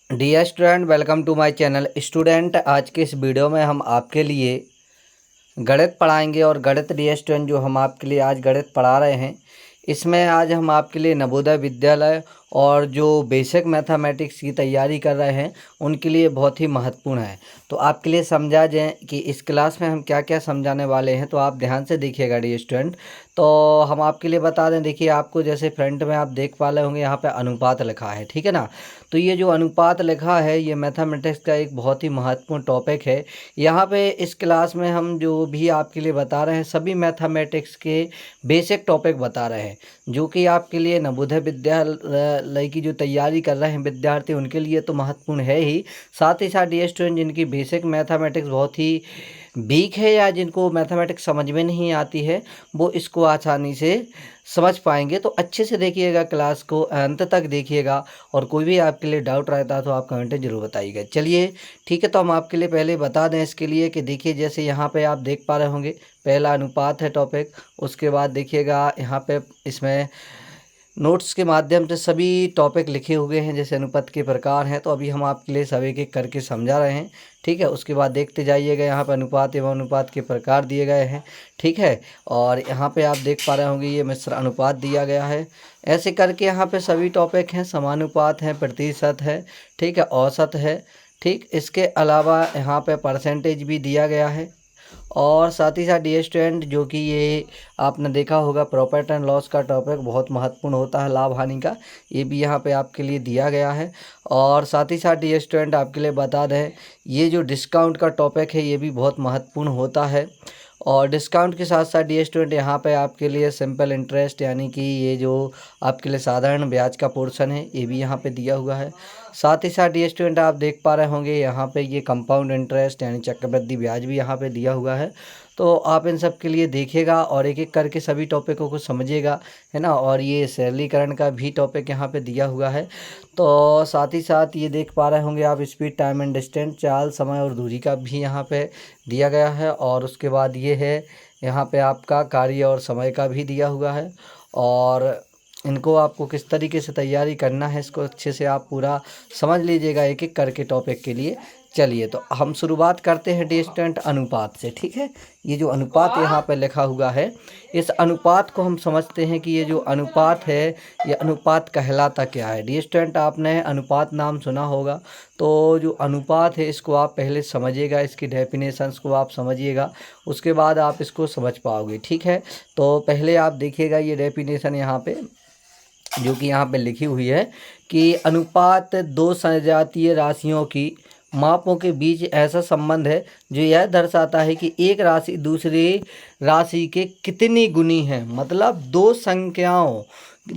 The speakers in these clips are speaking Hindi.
Dear student, welcome to my channel. Student, आज के इस वीडियो में हम आपके लिए गणित पढ़ाएंगे। और गणित डियर स्टूडेंट, जो हम आपके लिए आज गणित पढ़ा रहे हैं, इसमें आज हम आपके लिए नवोदय विद्यालय और जो बेसिक मैथमेटिक्स की तैयारी कर रहे हैं उनके लिए बहुत ही महत्वपूर्ण है। तो आपके लिए समझा जाए कि इस क्लास में हम क्या क्या समझाने वाले हैं, तो आप ध्यान से देखिएगा डियर स्टूडेंट। तो हम आपके लिए बता दें, देखिए आपको जैसे फ्रंट में आप देख पा रहे होंगे, यहाँ पे अनुपात लिखा है, ठीक है ना। तो ये जो अनुपात लिखा है ये मैथमेटिक्स का एक बहुत ही महत्वपूर्ण टॉपिक है। यहाँ पे इस क्लास में हम जो भी आपके लिए बता रहे हैं सभी मैथमेटिक्स के बेसिक टॉपिक बता रहे हैं, जो कि आपके लिए नवोदय विद्यालय की जो तैयारी कर रहे हैं विद्यार्थी उनके लिए तो महत्वपूर्ण है ही। साथ ही साथ ये स्टूडेंट जिनकी बेसिक मैथमेटिक्स बहुत ही वीक है या जिनको मैथमेटिक्स समझ में नहीं आती है, वो इसको आसानी से समझ पाएंगे। तो अच्छे से देखिएगा, क्लास को अंत तक देखिएगा। और कोई भी आपके लिए डाउट रहता है तो आप कमेंट जरूर बताइएगा। चलिए ठीक है, तो हम आपके लिए पहले बता दें इसके लिए कि देखिए जैसे यहाँ पे आप देख पा रहे होंगे, पहला अनुपात है टॉपिक। उसके बाद देखिएगा यहाँ पे इसमें नोट्स के माध्यम से सभी टॉपिक लिखे हुए हैं, जैसे अनुपात के प्रकार हैं। तो अभी हम आपके लिए सब एक एक करके समझा रहे हैं, ठीक है। उसके बाद देखते जाइएगा, यहाँ पर अनुपात एवं अनुपात के प्रकार दिए गए हैं, ठीक है। और यहाँ पे आप देख पा रहे होंगे ये मिश्र अनुपात दिया गया है। ऐसे करके यहाँ पे सभी टॉपिक हैं, समानुपात है, प्रतिशत है, ठीक है, औसत है, ठीक। इसके अलावा यहाँ पे परसेंटेज भी दिया गया है। और साथ ही साथ डियर स्टूडेंट, जो कि ये आपने देखा होगा प्रॉफिट एंड लॉस का टॉपिक बहुत महत्वपूर्ण होता है, लाभ हानि का, ये भी यहाँ पे आपके लिए दिया गया है। और साथ ही साथ डियर स्टूडेंट आपके लिए बता दें, ये जो डिस्काउंट का टॉपिक है ये भी बहुत महत्वपूर्ण होता है। और डिस्काउंट के साथ साथ डियर स्टूडेंट यहाँ पे आपके लिए सिंपल इंटरेस्ट, यानी कि ये जो आपके लिए साधारण ब्याज का पोर्शन है ये भी यहाँ पे दिया हुआ है। साथ ही साथ डियर स्टूडेंट आप देख पा रहे होंगे यहाँ पे ये कंपाउंड इंटरेस्ट यानी चक्रवृद्धि ब्याज भी यहाँ पे दिया हुआ है। तो आप इन सब के लिए देखिएगा और एक एक करके सभी टॉपिकों को समझिएगा, है ना। और ये सरलीकरण का भी टॉपिक यहाँ पे दिया हुआ है। तो साथ ही साथ ये देख पा रहे होंगे आप स्पीड, टाइम एंड डिस्टेंस, चाल, समय और दूरी का भी यहाँ पे दिया गया है। और उसके बाद ये है यहाँ पे आपका कार्य और समय का भी दिया हुआ है। और इनको आपको किस तरीके से तैयारी करना है इसको अच्छे से आप पूरा समझ लीजिएगा एक एक करके टॉपिक के लिए। चलिए तो हम शुरुआत करते हैं डियर स्टूडेंट अनुपात से, ठीक है। ये जो अनुपात यहाँ पे लिखा हुआ है, इस अनुपात को हम समझते हैं कि ये जो अनुपात है ये अनुपात कहलाता क्या है। डियर स्टूडेंट, आपने अनुपात नाम सुना होगा, तो जो अनुपात है इसको आप पहले समझिएगा, इसकी डेफिनेशंस को आप समझिएगा, उसके बाद आप इसको समझ पाओगे, ठीक है। तो पहले आप देखिएगा ये डेफिनेशन यहाँ पे जो कि यहाँ पे लिखी हुई है कि अनुपात दो सजातीय राशियों की मापों के बीच ऐसा संबंध है जो यह दर्शाता है कि एक राशि दूसरी राशि के कितनी गुनी है। मतलब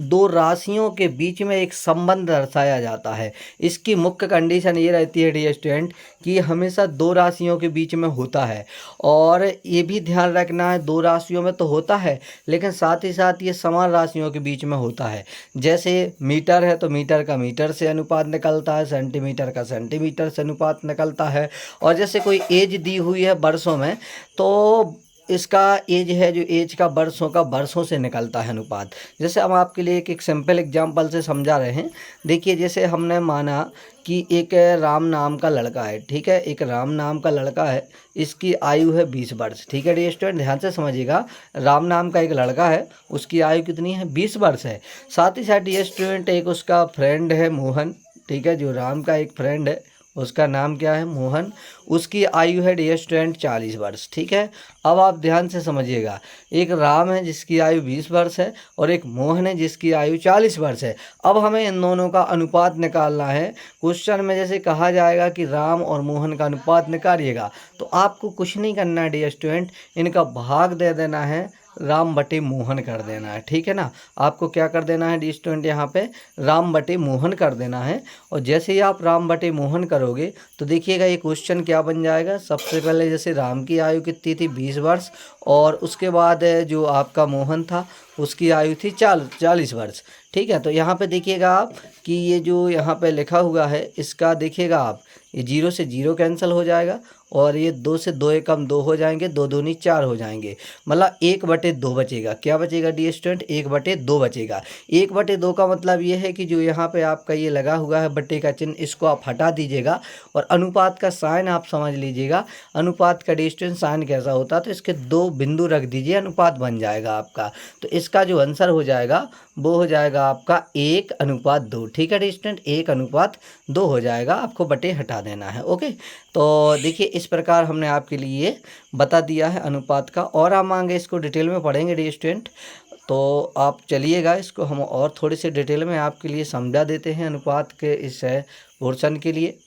दो राशियों के बीच में एक संबंध दर्शाया जाता है। इसकी मुख्य कंडीशन ये रहती है डियर स्टूडेंट कि हमेशा दो राशियों के बीच में होता है। और ये भी ध्यान रखना है, दो राशियों में तो होता है लेकिन साथ ही साथ ये समान राशियों के बीच में होता है। जैसे मीटर है तो मीटर का मीटर से अनुपात निकलता है, सेंटीमीटर का सेंटीमीटर से अनुपात निकलता है। और जैसे कोई एज दी हुई है वर्षों में, तो इसका एज है जो एज का वर्षों से निकलता है अनुपात। जैसे हम आपके लिए एक सिंपल एग्जांपल से समझा रहे हैं। देखिए जैसे हमने माना कि एक राम नाम का लड़का है, ठीक है, एक राम नाम का लड़का है, इसकी आयु है 20 वर्ष, ठीक है। डियर स्टूडेंट ध्यान से समझिएगा, राम नाम का एक लड़का है, उसकी आयु कितनी है, 20 वर्ष है। साथ ही साथ डियर स्टूडेंट एक उसका फ्रेंड है मोहन, ठीक है, जो राम का एक फ्रेंड है उसका नाम क्या है, मोहन, उसकी आयु है डियर स्टूडेंट 40 वर्ष, ठीक है। अब आप ध्यान से समझिएगा, एक राम है जिसकी आयु 20 वर्ष है और एक मोहन है जिसकी आयु 40 वर्ष है। अब हमें इन दोनों का अनुपात निकालना है। क्वेश्चन में जैसे कहा जाएगा कि राम और मोहन का अनुपात निकालिएगा, तो आपको कुछ नहीं करना है डियर स्टूडेंट, इनका भाग दे देना है, राम बटे मोहन कर देना है, ठीक है ना। आपको क्या कर देना है डियर स्टूडेंट, यहाँ पे राम बटे मोहन कर देना है। और जैसे ही आप राम बटे मोहन करोगे तो देखिएगा ये क्वेश्चन क्या बन जाएगा। सबसे पहले जैसे राम की आयु कितनी थी, 20 वर्ष, और उसके बाद जो आपका मोहन था उसकी आयु थी 40 वर्ष। ठीक है, तो यहाँ पे देखिएगा आप कि ये जो यहाँ पे लिखा हुआ है इसका देखिएगा आप, ये 0 से 0 कैंसिल हो जाएगा और ये 2 से 2 एकम 2 हो जाएंगे, 2 दूनी 4 हो जाएंगे, मतलब 1/2 बचेगा। क्या बचेगा डी स्टूडेंट? 1/2 बचेगा। 1/2 का मतलब ये है कि जो यहाँ पे आपका ये लगा हुआ है बट्टे का चिन्ह, इसको आप हटा दीजिएगा और अनुपात का साइन आप समझ लीजिएगा। अनुपात का डी स्टूडेंट साइन कैसा होता है, तो इसके 2 बिंदु रख दीजिए, अनुपात बन जाएगा आपका। तो इसका जो आंसर हो जाएगा वो हो जाएगा आपका 1:2। ठीक है डी स्टूडेंट, 1:2 हो जाएगा, आपको बटे हटा देना है। ओके, तो देखिए इस प्रकार हमने आपके लिए बता दिया है अनुपात का, और हम आगे इसको डिटेल में पढ़ेंगे डी स्टूडेंट। तो आप चलिएगा, इसको हम और थोड़ी सी डिटेल में आपके लिए समझा देते हैं अनुपात के इस पोर्शन के लिए।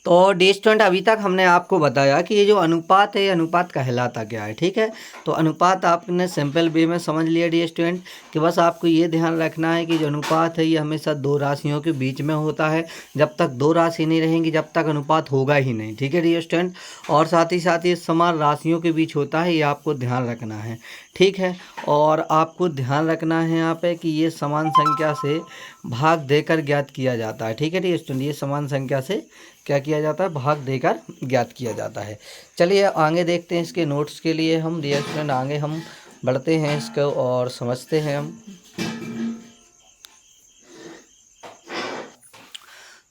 तो डी स्टूडेंट अभी तक हमने आपको बताया कि ये जो अनुपात है, ये अनुपात कहलाता क्या है। ठीक है, तो अनुपात आपने सिंपल वे में समझ लिया डी स्टूडेंट, कि बस आपको ये ध्यान रखना है कि जो अनुपात है ये हमेशा 2 राशियों के बीच में होता है। जब तक 2 राशि नहीं रहेंगी जब तक अनुपात होगा ही नहीं। ठीक है डी स्टूडेंट, और साथ ही साथ ये समान राशियों के बीच होता है, ये आपको ध्यान रखना है। ठीक है, और आपको ध्यान रखना है यहाँ पे कि ये समान संख्या से भाग देकर ज्ञात किया जाता है। ठीक है डी स्टूडेंट, ये समान संख्या से क्या किया जाता है, भाग देकर ज्ञात किया जाता है। चलिए आगे देखते हैं इसके नोट्स के लिए हम डी स्टूडेंट, आगे हम बढ़ते हैं इसको और समझते हैं हम।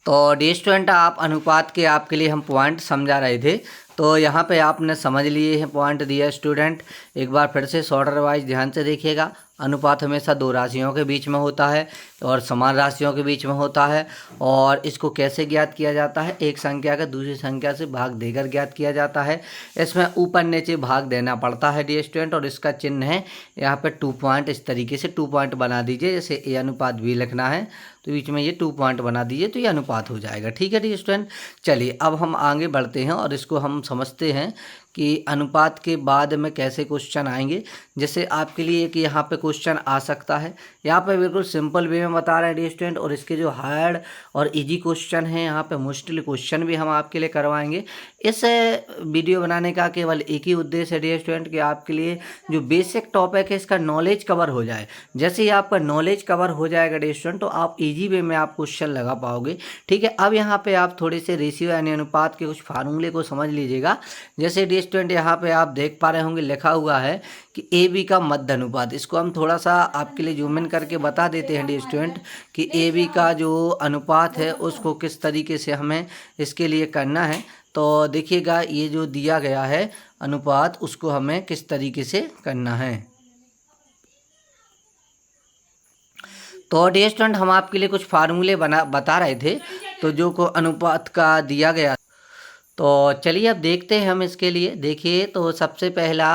तो डी स्टूडेंट आप अनुपात के आपके लिए हम पॉइंट समझा रहे थे, तो यहाँ पे आपने समझ लिए हैं पॉइंट दिया स्टूडेंट। एक बार फिर से शॉर्टर वाइज ध्यान से देखिएगा। अनुपात हमेशा 2 राशियों के बीच में होता है और समान राशियों के बीच में होता है, और इसको कैसे ज्ञात किया जाता है, एक संख्या का दूसरी संख्या से भाग देकर ज्ञात किया जाता है। इसमें ऊपर नीचे भाग देना पड़ता है डी स्टूडेंट, और इसका चिन्ह है यहाँ पे 2 पॉइंट, इस तरीके से 2 पॉइंट बना दीजिए। जैसे ए अनुपात बी लिखना है तो बीच में ये 2 पॉइंट बना दीजिए, तो ये अनुपात हो जाएगा। ठीक है डी स्टूडेंट, चलिए अब हम आगे बढ़ते हैं और इसको हम समझते हैं कि अनुपात के बाद में कैसे क्वेश्चन आएंगे। जैसे आपके लिए एक यहाँ पे क्वेश्चन आ सकता है, यहाँ पे बिल्कुल सिंपल वे में बता रहे हैं डी स्टूडेंट, और इसके जो हार्ड और इजी क्वेश्चन हैं यहाँ पे मुश्किल क्वेश्चन भी हम आपके लिए करवाएंगे। इस वीडियो बनाने का केवल एक ही उद्देश्य है डी स्टूडेंट, कि आपके लिए जो बेसिक टॉपिक है इसका नॉलेज कवर हो जाए। जैसे ही आपका नॉलेज कवर हो जाएगा डी स्टूडेंट, तो आप ईजी वे में आप क्वेश्चन लगा पाओगे। ठीक है, अब यहाँ पे आप थोड़े से रेशियो यानी अनुपात के कुछ फार्मूले को समझ लीजिएगा। जैसे डी स्टूडेंट यहाँ पे आप देख पा रहे होंगे लिखा हुआ है कि ए बी का मध्य अनुपात। इसको हम थोड़ा सा आपके लिए जूम इन करके बता देते हैं डी स्टूडेंट कि ए बी का जो अनुपात है उसको किस तरीके से हमें इसके लिए करना है। तो देखिएगा ये जो दिया गया है अनुपात, उसको हमें किस तरीके से करना है। तो डी स्टूडेंट हम आपके लिए कुछ फार्मूले बता रहे थे, तो जो को अनुपात का दिया गया। तो चलिए अब देखते हैं हम इसके लिए। देखिए तो सबसे पहला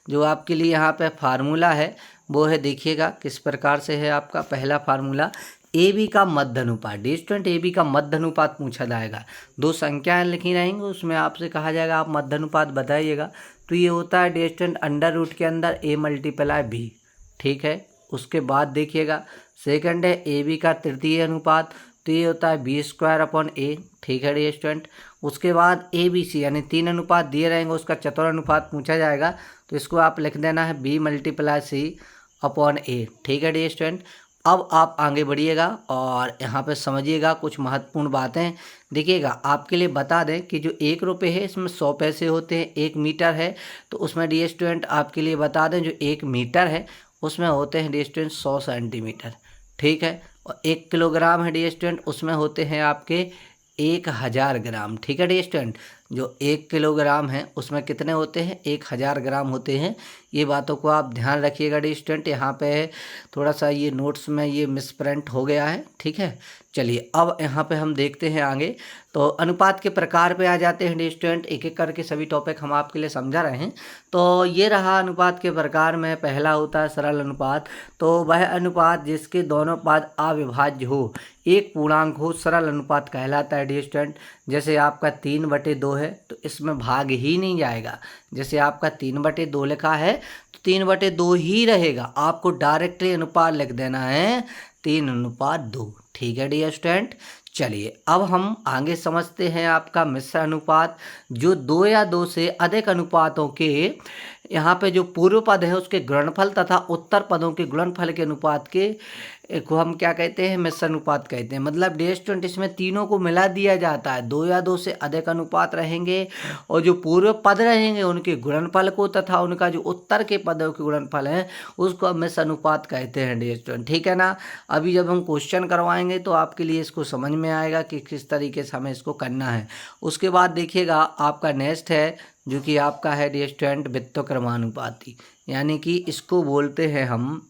जो आपके लिए यहाँ पे फार्मूला है वो है, देखिएगा किस प्रकार से है आपका पहला फार्मूला, ए बी का मध्य अनुपात। डी स्टूडेंट ए बी का मध्य अनुपात पूछा जाएगा, 2 संख्याएं लिखी रहेंगी, उसमें आपसे कहा जाएगा आप मध्य अनुपात बताइएगा। तो ये होता है डी स्टूडेंट अंडर रूट के अंदर ए मल्टीप्लाई बी। ठीक है, उसके बाद देखिएगा सेकंड है ए बी का तृतीय अनुपात, तो ये होता है b² / a। ठीक है डी स्टूडेंट, उसके बाद ए बी सी यानी 3 अनुपात दिए रहेंगे, उसका चतुर्थानुपात पूछा जाएगा, तो इसको आप लिख देना है b × c/a। ठीक है डी स्टूडेंट, अब आप आगे बढ़िएगा और यहाँ पे समझिएगा कुछ महत्वपूर्ण बातें। देखिएगा आपके लिए बता दें कि जो 1 रुपये है इसमें 100 पैसे होते हैं। 1 मीटर है तो उसमें डी स्टूडेंट आपके लिए बता दें जो 1 मीटर है उसमें होते हैं डी स्टूडेंट 100 सेंटीमीटर। ठीक है, और 1 किलोग्राम है डी स्टूडेंट, उसमें होते हैं आपके 1000 ग्राम। ठीक है डी स्टूडेंट, जो 1 किलोग्राम है उसमें कितने होते हैं, 1000 ग्राम होते हैं। ये बातों को आप ध्यान रखिएगा डी स्टूडेंट। यहाँ पे थोड़ा सा ये नोट्स में ये मिसप्रिंट हो गया है। ठीक है, चलिए अब यहाँ पे हम देखते हैं आगे। तो अनुपात के प्रकार पे आ जाते हैं डी स्टूडेंट, एक एक करके सभी टॉपिक हम आपके लिए समझा रहे हैं। तो ये रहा अनुपात के प्रकार में, पहला होता है सरल अनुपात। तो वह अनुपात जिसके दोनों पाद अविभाज्य हो, एक पूर्णांक हो, सरल अनुपात कहलाता है डी स्टूडेंट। जैसे आपका 3/2 है तो इसमें भाग ही नहीं जाएगा। जैसे आपका 3/2 लिखा है तो 3/2 ही रहेगा, आपको डायरेक्टली अनुपात लिख देना है 3:2। ठीक है डी स्टूडेंट, चलिए अब हम आगे समझते हैं आपका मिश्र अनुपात, जो 2 या 2 से अधिक अनुपातों के यहाँ पे जो पूर्व पद है उसके गुणनफल तथा उत्तर पदों के गुणनफल के अनुपात के को हम क्या कहते हैं, मिश्र अनुपात कहते हैं। मतलब डी स्टूडेंट इसमें तीनों को मिला दिया जाता है, 2 या 2 से अधिक अनुपात रहेंगे और जो पूर्व पद रहेंगे उनके गुणनफल को तथा उनका जो उत्तर के पदों के गुणनफल हैं उसको हम मिश्र अनुपात कहते हैं डी स्टूडेंट, ठीक है ना। अभी जब हम क्वेश्चन करवाएंगे तो आपके लिए इसको समझ में आएगा कि किस तरीके से हमें इसको करना है। उसके बाद देखिएगा आपका नेक्स्ट है जो कि आपका है डी स्टूडेंट व्युत्क्रमानुपाती, यानी कि इसको बोलते हैं हम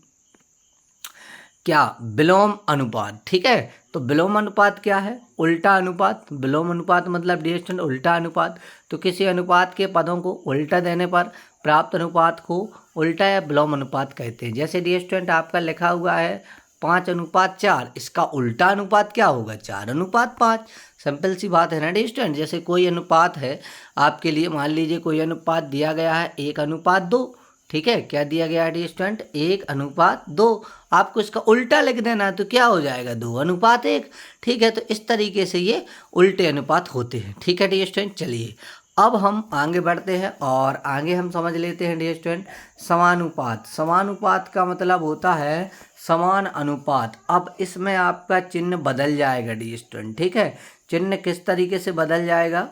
क्या, विलोम अनुपात, ठीक है। तो विलोम अनुपात क्या है, उल्टा अनुपात। विलोम अनुपात मतलब डी स्टूडेंट उल्टा अनुपात। तो किसी अनुपात के पदों को उल्टा देने पर प्राप्त अनुपात को उल्टा या विलोम अनुपात कहते हैं। जैसे डी स्टूडेंट आपका लिखा हुआ है 5:4, इसका उल्टा अनुपात क्या होगा, 4:5। सिंपल सी बात है ना डी स्टूडेंट। जैसे कोई अनुपात है आपके लिए, मान लीजिए कोई अनुपात दिया गया है 1:2, ठीक है। क्या दिया गया है डी स्टूडेंट, 1:2। आपको इसका उल्टा लिख देना है तो क्या हो जाएगा, 2:1, ठीक है। तो इस तरीके से ये उल्टे अनुपात होते हैं, ठीक है डी स्टूडेंट। चलिए अब हम आगे बढ़ते हैं और आगे हम समझ लेते हैं डी स्टूडेंट समानुपात। समानुपात का मतलब होता है समान अनुपात। अब इसमें आपका चिन्ह बदल जाएगा डी स्टूडेंट, ठीक है। चिन्ह किस तरीके से बदल जाएगा,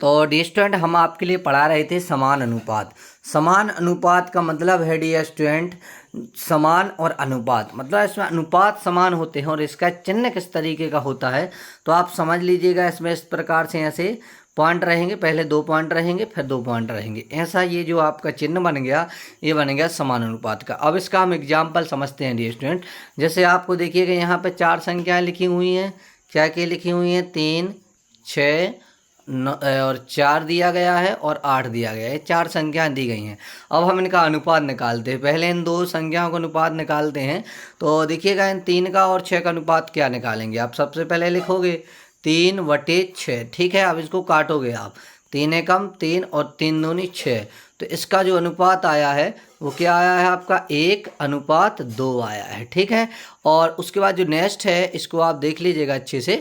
तो डी स्टूडेंट हम आपके लिए पढ़ा रहे थे समान अनुपात। समान अनुपात का मतलब है डी स्टूडेंट समान और अनुपात, मतलब इसमें अनुपात समान होते हैं और इसका चिन्ह किस तरीके का होता है तो आप समझ लीजिएगा। इसमें इस प्रकार से ऐसे पॉइंट रहेंगे, पहले 2 पॉइंट रहेंगे फिर 2 पॉइंट रहेंगे, ऐसा ये जो आपका चिन्ह बन गया ये बन गया समान अनुपात का। अब इसका हम एग्जाम्पल समझते हैं डी स्टूडेंट। जैसे आपको देखिएगा यहाँ पे 4 संख्याएँ लिखी हुई हैं, क्या क्या लिखी हुई हैं, 3, 6 और 4 दिया गया है और 8 दिया गया है, 4 संख्याएं दी गई हैं। अब हम इनका अनुपात निकालते हैं। पहले इन 2 संख्याओं का अनुपात निकालते हैं। तो देखिएगा इन 3 का और 6 का अनुपात क्या निकालेंगे। आप सबसे पहले लिखोगे 3/6, ठीक है। अब इसको काटोगे आप, 3 एकम 3 और 3 दूनी 6। तो इसका जो अनुपात आया है वो क्या आया है आपका, 1:2 आया है, ठीक है। और उसके बाद जो नेक्स्ट है इसको आप देख लीजिएगा अच्छे से।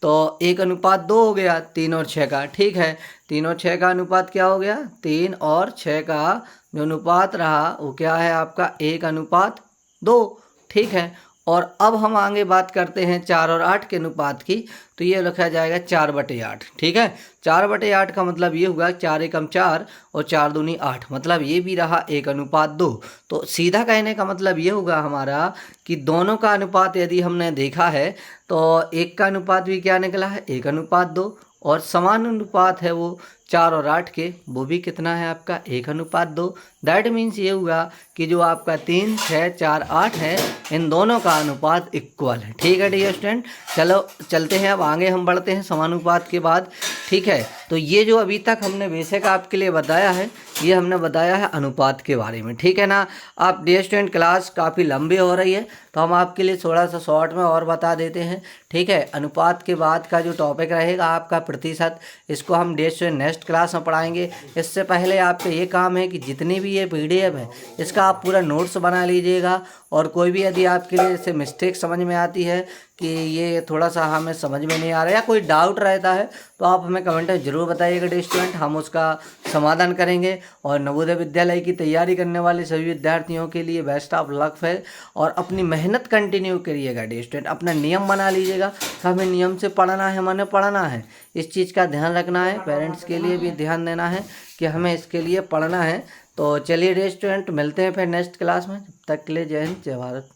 तो 1:2 हो गया 3 और 6 का, ठीक है। 3 और 6 का अनुपात क्या हो गया, 3 और 6 का जो अनुपात रहा वो क्या है आपका 1:2, ठीक है। और अब हम आगे बात करते हैं 4 और 8 के अनुपात की। तो ये लिखा जाएगा 4/8, ठीक है। 4/8 का मतलब ये हुआ 4 एकम 4 और 4 दूनी 8, मतलब ये भी रहा 1:2। तो सीधा कहने का मतलब ये होगा हमारा कि दोनों का अनुपात यदि हमने देखा है तो एक का अनुपात भी क्या निकला है, 1:2, और समान अनुपात है वो 4 और 8 के, वो भी कितना है आपका 1:2। दैट मीन्स ये हुआ कि जो आपका 3, 6, 4, 8 है इन दोनों का अनुपात इक्वल है, ठीक है डियर स्टूडेंट। चलो चलते हैं, अब आगे हम बढ़ते हैं समानुपात के बाद, ठीक है। तो ये जो अभी तक हमने बेसिक आपके लिए बताया है ये हमने बताया है अनुपात के बारे में, ठीक है ना। आप डियर स्टूडेंट क्लास काफ़ी लंबी हो रही है तो हम आपके लिए थोड़ा सा शॉर्ट में और बता देते हैं, ठीक है। अनुपात के बाद का जो टॉपिक रहेगा आपका प्रतिशत, इसको हम डियर स्टूडेंट नेक्स्ट क्लास में पढ़ाएंगे। इससे पहले आपका ये काम है कि जितनी भी ये PDF है इसका आप पूरा नोट्स बना लीजिएगा। और कोई भी यदि आपके लिए जैसे मिस्टेक समझ में आती है कि ये थोड़ा सा हमें समझ में नहीं आ रहा या कोई डाउट रहता है तो आप हमें कमेंट में ज़रूर बताइएगा डियर स्टूडेंट, हम उसका समाधान करेंगे। और नवोदय विद्यालय की तैयारी करने वाले सभी विद्यार्थियों के लिए बेस्ट ऑफ लक है और अपनी मेहनत कंटिन्यू करिएगा डियर स्टूडेंट। अपना नियम बना लीजिएगा कि हमें नियम से पढ़ना है, मैंने पढ़ना है, इस चीज़ का ध्यान रखना है। पेरेंट्स के लिए भी ध्यान देना है कि हमें इसके लिए पढ़ना है। तो चलिए डियर स्टूडेंट मिलते हैं फिर नेक्स्ट क्लास में, तब तक के लिए जय हिंद जय भारत।